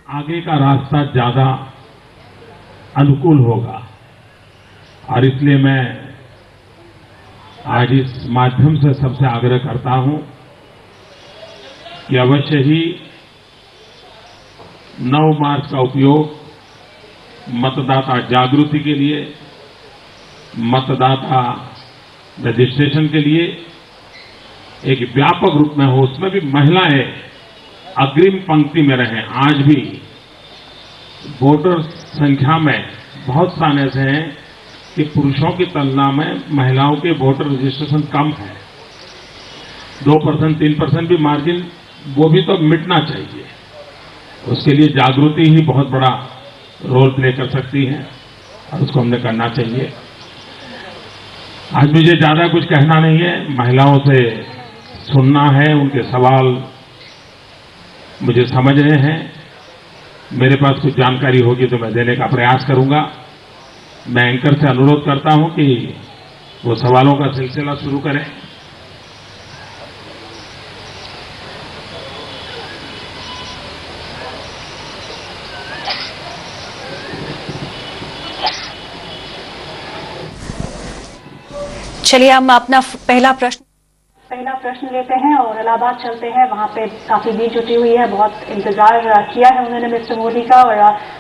आगे का रास्ता ज्यादा अनुकूल होगा। और इसलिए मैं आज इस माध्यम से सबसे आग्रह करता हूं कि अवश्य ही 9 मार्च का उपयोग मतदाता जागृति के लिए, मतदाता रजिस्ट्रेशन के लिए एक व्यापक रूप में हो, उसमें भी महिलाएं अग्रिम पंक्ति में रहें। आज भी वोटर संख्या में बहुत स्थान ऐसे हैं कि पुरुषों की तुलना में महिलाओं के वोटर रजिस्ट्रेशन कम है। 2%, 3% भी मार्जिन, वो भी तो मिटना चाहिए। उसके लिए जागृति ही बहुत बड़ा रोल प्ले कर सकती है और उसको हमने करना चाहिए। आज मुझे ज्यादा कुछ कहना नहीं है, महिलाओं से सुनना है, उनके सवाल मुझे समझ रहे हैं। मेरे पास कुछ जानकारी होगी तो मैं देने का प्रयास करूंगा। मैं एंकर से अनुरोध करता हूं कि वो सवालों का सिलसिला शुरू करें। चलिए हम अपना पहला प्रश्न लेते हैं और इलाहाबाद चलते हैं। वहां पे काफी भीड़ जुटी हुई है, बहुत इंतजार किया है उन्होंने मिस्टर मोदी का, और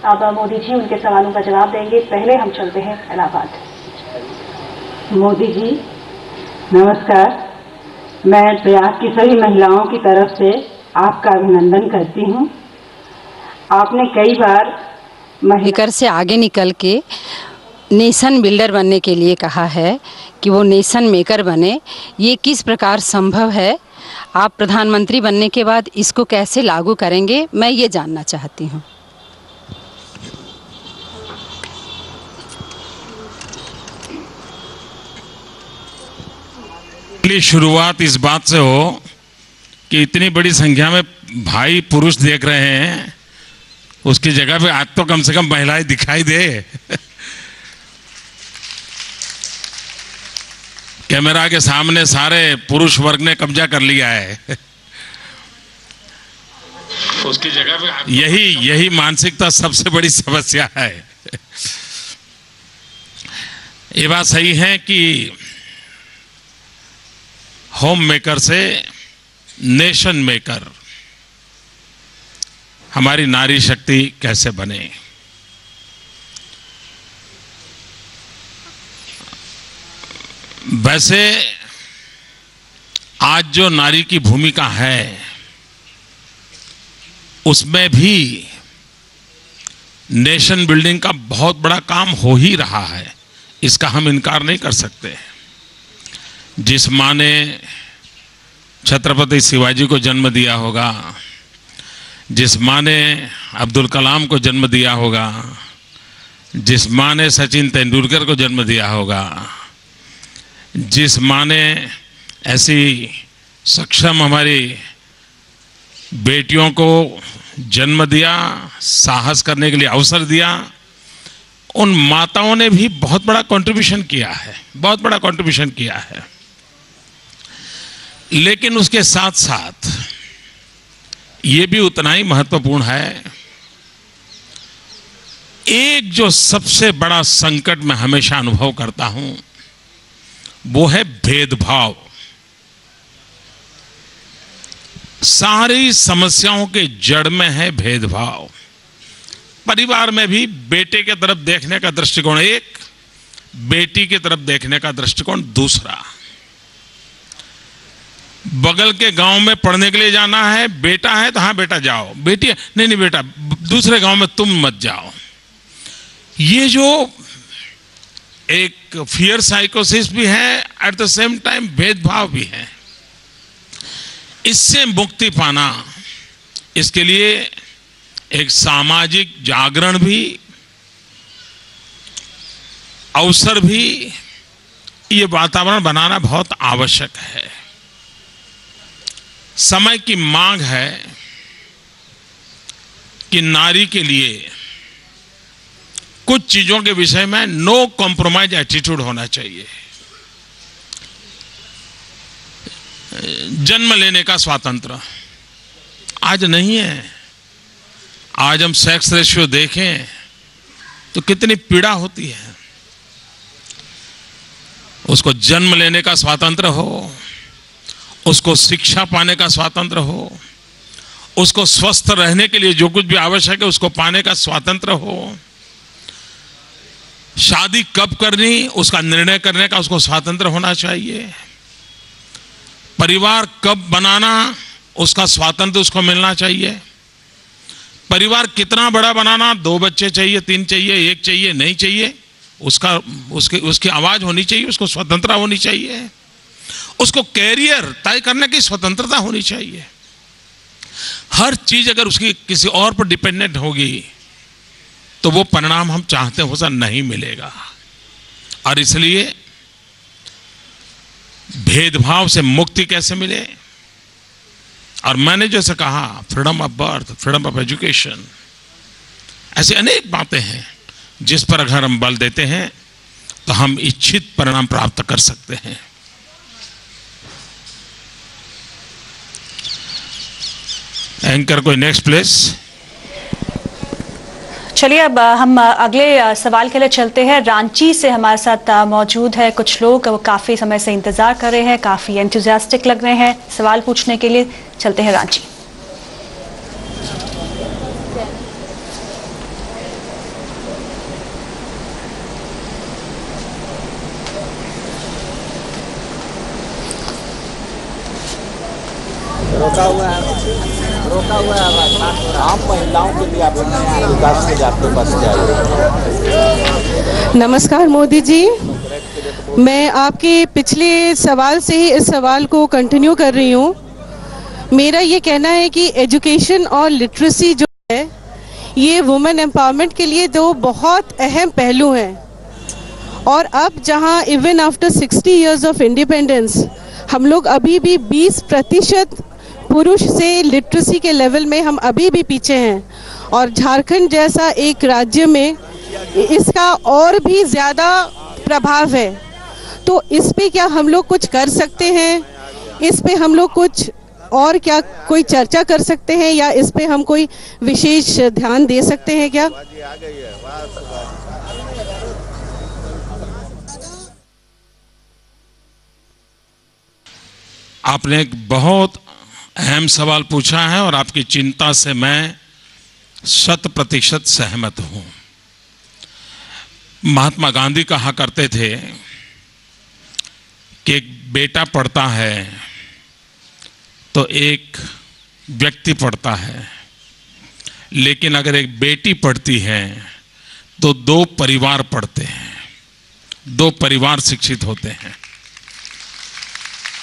अब मोदी जी उनके सवालों का जवाब देंगे। पहले हम चलते हैं इलाहाबाद। मोदी जी नमस्कार। मैं प्रयाग की सभी महिलाओं की तरफ से आपका अभिनंदन करती हूं। आपने कई बार लेकर से आगे निकल के नेशन बिल्डर बनने के लिए कहा है कि वो नेशन मेकर बने। ये किस प्रकार संभव है? आप प्रधानमंत्री बनने के बाद इसको कैसे लागू करेंगे, मैं ये जानना चाहती हूँ। शुरुआत इस बात से हो कि इतनी बड़ी संख्या में भाई पुरुष देख रहे हैं, उसकी जगह पे आज तो कम से कम महिलाएं दिखाई दे। कैमरा के सामने सारे पुरुष वर्ग ने कब्जा कर लिया है। उसकी जगह पे यही मानसिकता सबसे बड़ी समस्या है। ये बात सही है कि होम मेकर से नेशन मेकर हमारी नारी शक्ति कैसे बने। वैसे आज जो नारी की भूमिका है उसमें भी नेशन बिल्डिंग का बहुत बड़ा काम हो ही रहा है, इसका हम इनकार नहीं कर सकते। जिस माँ ने छत्रपति शिवाजी को जन्म दिया होगा, जिस माँ ने अब्दुल कलाम को जन्म दिया होगा, जिस माँ ने सचिन तेंदुलकर को जन्म दिया होगा, जिस माँ ने ऐसी सक्षम हमारी बेटियों को जन्म दिया, साहस करने के लिए अवसर दिया, उन माताओं ने भी बहुत बड़ा कंट्रीब्यूशन किया है, बहुत बड़ा कंट्रीब्यूशन किया है। लेकिन उसके साथ साथ ये भी उतना ही महत्वपूर्ण है, एक जो सबसे बड़ा संकट मैं हमेशा अनुभव करता हूं वो है भेदभाव। सारी समस्याओं के जड़ में है भेदभाव। परिवार में भी बेटे की तरफ देखने का दृष्टिकोण एक, बेटी की तरफ देखने का दृष्टिकोण दूसरा। बगल के गांव में पढ़ने के लिए जाना है, बेटा है तो हाँ बेटा जाओ, बेटी है नहीं बेटा दूसरे गांव में तुम मत जाओ। ये जो एक फियर साइकोसिस भी है, एट द सेम टाइम भेदभाव भी है। इससे मुक्ति पाना, इसके लिए एक सामाजिक जागरण भी, अवसर भी, ये वातावरण बनाना बहुत आवश्यक है। समय की मांग है कि नारी के लिए कुछ चीजों के विषय में नो कॉम्प्रोमाइज एटीट्यूड होना चाहिए। जन्म लेने का स्वातंत्र आज नहीं है। आज हम सेक्स रेशियो देखें तो कितनी पीड़ा होती है। उसको जन्म लेने का स्वातंत्र्य हो, उसको शिक्षा पाने का स्वातंत्र्य हो, उसको स्वस्थ रहने के लिए जो कुछ भी आवश्यक है उसको पाने का स्वातंत्र्य हो, शादी कब करनी उसका निर्णय करने का उसको स्वातंत्र्य होना चाहिए, परिवार कब बनाना उसका स्वातंत्र्य उसको मिलना चाहिए, परिवार कितना बड़ा बनाना, 2 बच्चे चाहिए, 3 चाहिए, 1 चाहिए, नहीं चाहिए, उसकी आवाज होनी चाहिए, उसको स्वतंत्रता होनी चाहिए, उसको कैरियर तय करने की स्वतंत्रता होनी चाहिए। हर चीज अगर उसकी किसी और पर डिपेंडेंट होगी तो वो परिणाम हम चाहते हो नहीं मिलेगा। और इसलिए भेदभाव से मुक्ति कैसे मिले, और मैंने जैसे कहा freedom of birth, freedom of education, ऐसी अनेक बातें हैं जिस पर अगर हम बल देते हैं तो हम इच्छित परिणाम प्राप्त कर सकते हैं। एंकर कोई नेक्स्ट प्लेस। चलिए अब हम अगले सवाल के लिए चलते हैं। रांची से हमारे साथ मौजूद है कुछ लोग, वो काफी समय से इंतजार कर रहे हैं, काफी एंथुसियास्टिक लग रहे हैं सवाल पूछने के लिए। चलते हैं रांची। रोका हुआ है आम महिलाओं के लिए आप विकास के आपके पास क्या है? नमस्कार मोदी जी, मैं आपके पिछले सवाल से ही इस सवाल को कंटिन्यू कर रही हूँ। मेरा ये कहना है कि एजुकेशन और लिटरेसी जो है ये वुमेन एम्पावरमेंट के लिए 2 बहुत अहम पहलू हैं। और अब जहाँ even after 60 years of independence हम लोग अभी भी 20% पुरुष से लिटरेसी के लेवल में हम अभी भी पीछे हैं, और झारखंड जैसा एक राज्य में इसका और भी ज़्यादा प्रभाव है। तो इस पे क्या हम लोग कुछ कर सकते हैं? इस पे हम लोग कुछ और क्या कोई चर्चा कर सकते हैं, या इस पे हम कोई विशेष ध्यान दे सकते हैं क्या? आपने एक बहुत अहम सवाल पूछा है और आपकी चिंता से मैं 100% सहमत हूं। महात्मा गांधी कहा करते थे कि एक बेटा पढ़ता है तो एक व्यक्ति पढ़ता है, लेकिन अगर एक बेटी पढ़ती है तो 2 परिवार पढ़ते हैं, 2 परिवार शिक्षित होते हैं।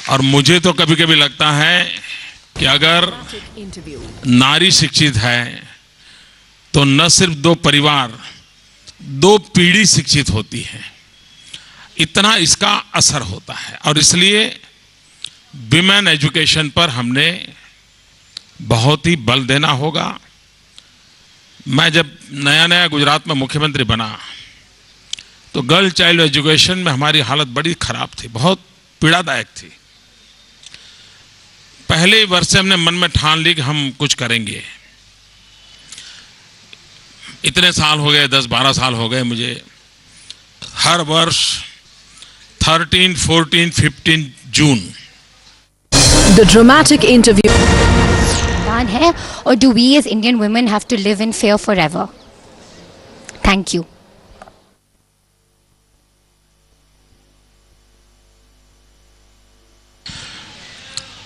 और मुझे तो कभी कभी लगता है कि अगर नारी शिक्षित है तो न सिर्फ 2 परिवार, 2 पीढ़ी शिक्षित होती है। इतना इसका असर होता है, और इसलिए विमेन एजुकेशन पर हमने बहुत ही बल देना होगा। मैं जब नया गुजरात में मुख्यमंत्री बना तो गर्ल चाइल्ड एजुकेशन में हमारी हालत बड़ी खराब थी, बहुत पीड़ादायक थी। पहले ही वर्ष से हमने मन में ठान ली कि हम कुछ करेंगे। इतने साल हो गए, 10-12 साल हो गए मुझे, हर वर्ष 13, 14, 15 जून The dramatic interview. है, or do we as Indian women have to live in fear forever? Thank you.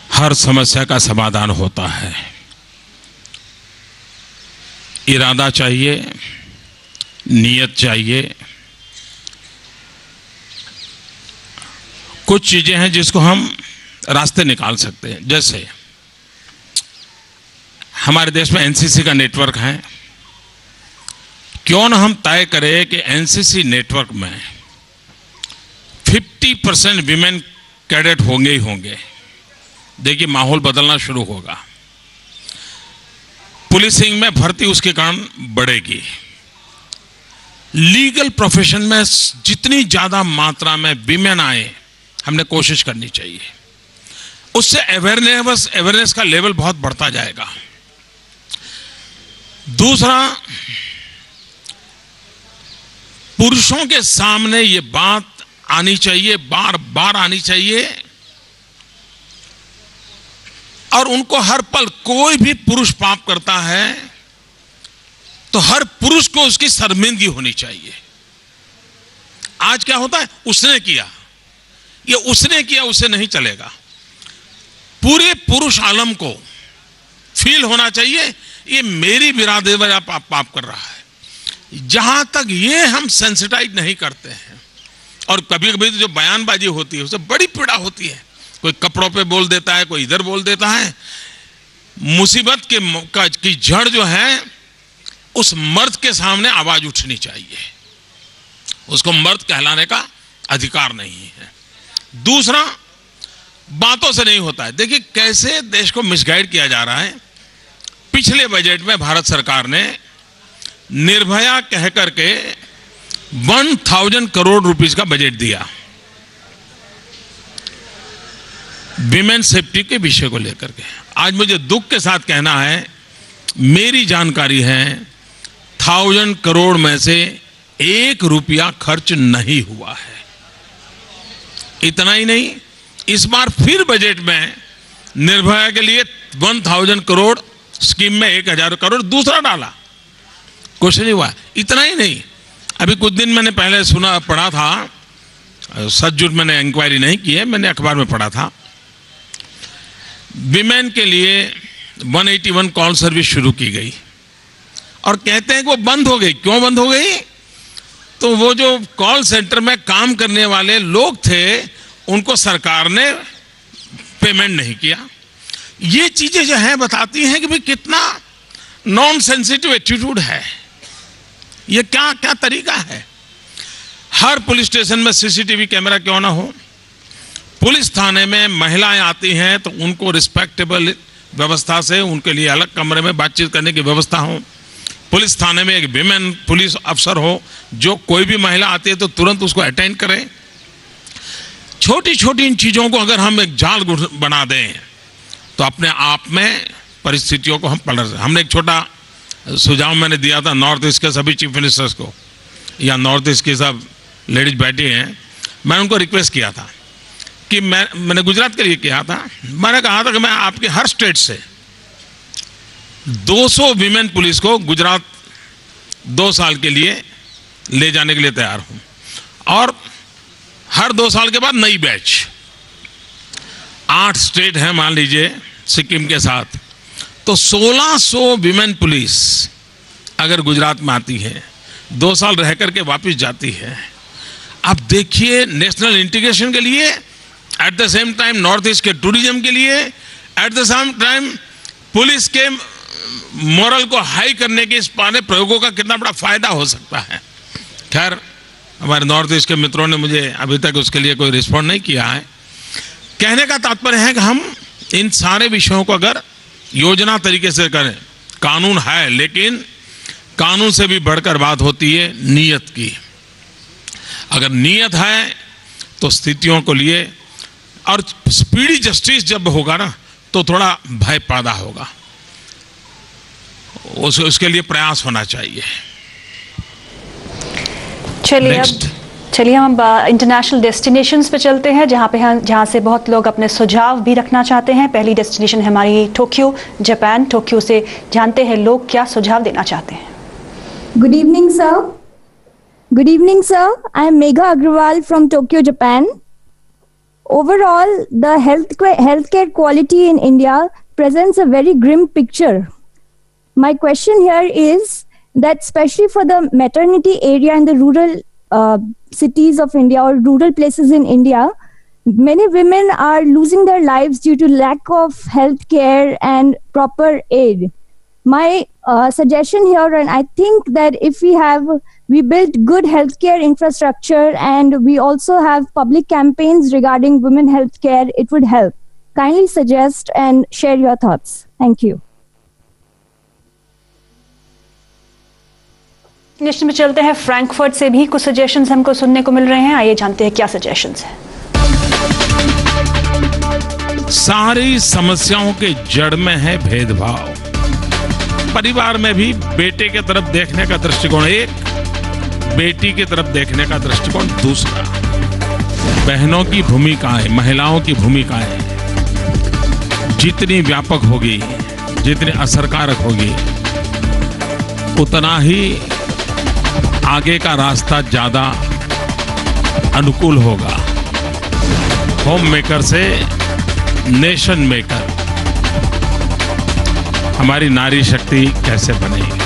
हर समस्या का समाधान होता है, इरादा चाहिए, नियत चाहिए। कुछ चीजें हैं जिसको हम रास्ते निकाल सकते हैं। जैसे हमारे देश में एनसीसी का नेटवर्क है, क्यों ना हम तय करें कि एनसीसी नेटवर्क में 50% विमेन कैडेट होंगे ही होंगे। देखिए माहौल बदलना शुरू होगा। पुलिसिंग में भर्ती उसके कारण बढ़ेगी। लीगल प्रोफेशन में जितनी ज्यादा मात्रा में विमेन आए हमने कोशिश करनी चाहिए। उससे अवेयरनेस का लेवल बहुत बढ़ता जाएगा। दूसरा, पुरुषों के सामने ये बात आनी चाहिए, बार बार आनी चाहिए, और उनको हर पल कोई भी पुरुष पाप करता है तो हर पुरुष को उसकी शर्मिंदगी होनी चाहिए। आज क्या होता है, उसने किया, ये उसने किया, उससे नहीं चलेगा। पूरे पुरुष आलम को फील होना चाहिए ये मेरी बिरादरी में पाप कर रहा है। जहां तक ये हम सेंसिटाइज नहीं करते हैं, और कभी कभी जो बयानबाजी होती है उससे बड़ी पीड़ा होती है। कोई कपड़ों पे बोल देता है, कोई इधर बोल देता है। मुसीबत की जड़ जो है उस मर्द के सामने आवाज उठनी चाहिए, उसको मर्द कहलाने का अधिकार नहीं है। दूसरा, बातों से नहीं होता है। देखिए कैसे देश को मिसगाइड किया जा रहा है। पिछले बजट में भारत सरकार ने निर्भया कह करके 1000 करोड़ रुपीस का बजट दिया विमेन सेफ्टी के विषय को लेकर के। आज मुझे दुख के साथ कहना है, मेरी जानकारी है 1000 करोड़ में से 1 रुपया खर्च नहीं हुआ है। इतना ही नहीं, इस बार फिर बजट में निर्भया के लिए 1000 करोड़ स्कीम में 1000 करोड़ दूसरा डाला, कुछ नहीं हुआ। इतना ही नहीं, अभी कुछ दिन मैंने पहले पढ़ा था, सच झूठ मैंने इंक्वायरी नहीं की है, मैंने अखबार में पढ़ा था, विमेन के लिए 181 कॉल सर्विस शुरू की गई और कहते हैं कि वो बंद हो गई। क्यों बंद हो गई? तो वो जो कॉल सेंटर में काम करने वाले लोग थे उनको सरकार ने पेमेंट नहीं किया। ये चीजें जो है बताती हैं कि भाई कितना नॉन सेंसिटिव एटीट्यूड है, ये क्या क्या तरीका है। हर पुलिस स्टेशन में सीसीटीवी कैमरा क्यों ना हो, पुलिस थाने में महिलाएं आती हैं तो उनको रिस्पेक्टेबल व्यवस्था से उनके लिए अलग कमरे में बातचीत करने की व्यवस्था हो। पुलिस थाने में एक विमेन पुलिस अफसर हो, जो कोई भी महिला आती है तो तुरंत उसको अटेंड करें। छोटी छोटी इन चीजों को अगर हम एक जाल बना दें तो अपने आप में परिस्थितियों को हम पलट सकते। हमने एक छोटा सुझाव मैंने दिया था नॉर्थ ईस्ट के सभी चीफ मिनिस्टर्स को, या नॉर्थ ईस्ट की सब लेडीज बैठी हैं, मैंने उनको रिक्वेस्ट किया था कि मैंने गुजरात के लिए किया था, मैंने कहा था कि मैं आपके हर स्टेट से 200 विमेन पुलिस को गुजरात 2 साल के लिए ले जाने के लिए तैयार हूं, और हर 2 साल के बाद नई बैच। 8 स्टेट हैं मान लीजिए सिक्किम के साथ, तो 1600 विमेन पुलिस अगर गुजरात में आती है, 2 साल रह करके वापस जाती है। अब देखिए, नेशनल इंटीग्रेशन के लिए, at the same time north east के टूरिज्म के लिए, at the same time police के मोरल को हाई करने के इस पाने प्रयोगों का कितना बड़ा फायदा हो सकता है। खैर, हमारे नॉर्थ ईस्ट के मित्रों ने मुझे अभी तक उसके लिए कोई रिस्पॉन्ड नहीं किया है। कहने का तात्पर्य है कि हम इन सारे विषयों को अगर योजना तरीके से करें, कानून है लेकिन कानून से भी बढ़कर बात होती है नीयत की। अगर नीयत है तो स्थितियों को लिए, और स्पीडी जस्टिस जब होगा ना तो थोड़ा भय पैदा होगा, उसके लिए प्रयास होना चाहिए। चलिए हम इंटरनेशनल डेस्टिनेशंस पे चलते हैं, जहाँ से बहुत लोग अपने सुझाव भी रखना चाहते हैं। पहली डेस्टिनेशन है हमारी टोक्यो, जापान। टोक्यो से जानते हैं लोग क्या सुझाव देना चाहते हैं। Good evening sir. Good evening, sir. I am Megha Agrawal from Tokyo, Japan. Overall, the healthcare quality in India presents a very grim picture. My question here is that especially for the maternity area in the rural cities of India or rural places in India, many women are losing their lives due to lack of healthcare and proper aid. My suggestion here, and I think that if we build good healthcare infrastructure and we also have public campaigns regarding women healthcare, it would help. Kindly suggest and share your thoughts. Thank you. Nation में चलते हैं, Frankfurt से भी कुछ suggestions हमको सुनने को मिल रहे हैं। आइए जानते हैं क्या सजेशंस हैं। सारी समस्याओं के जड़ में है भेदभाव। परिवार में भी बेटे की तरफ देखने का दृष्टिकोण एक, बेटी की तरफ देखने का दृष्टिकोण दूसरा। बहनों की भूमिकाएं, महिलाओं की भूमिकाएं जितनी व्यापक होगी, जितनी असरकारक होगी, उतना ही आगे का रास्ता ज्यादा अनुकूल होगा। होम मेकर से नेशन मेकर हमारी नारी शक्ति कैसे बनेगी।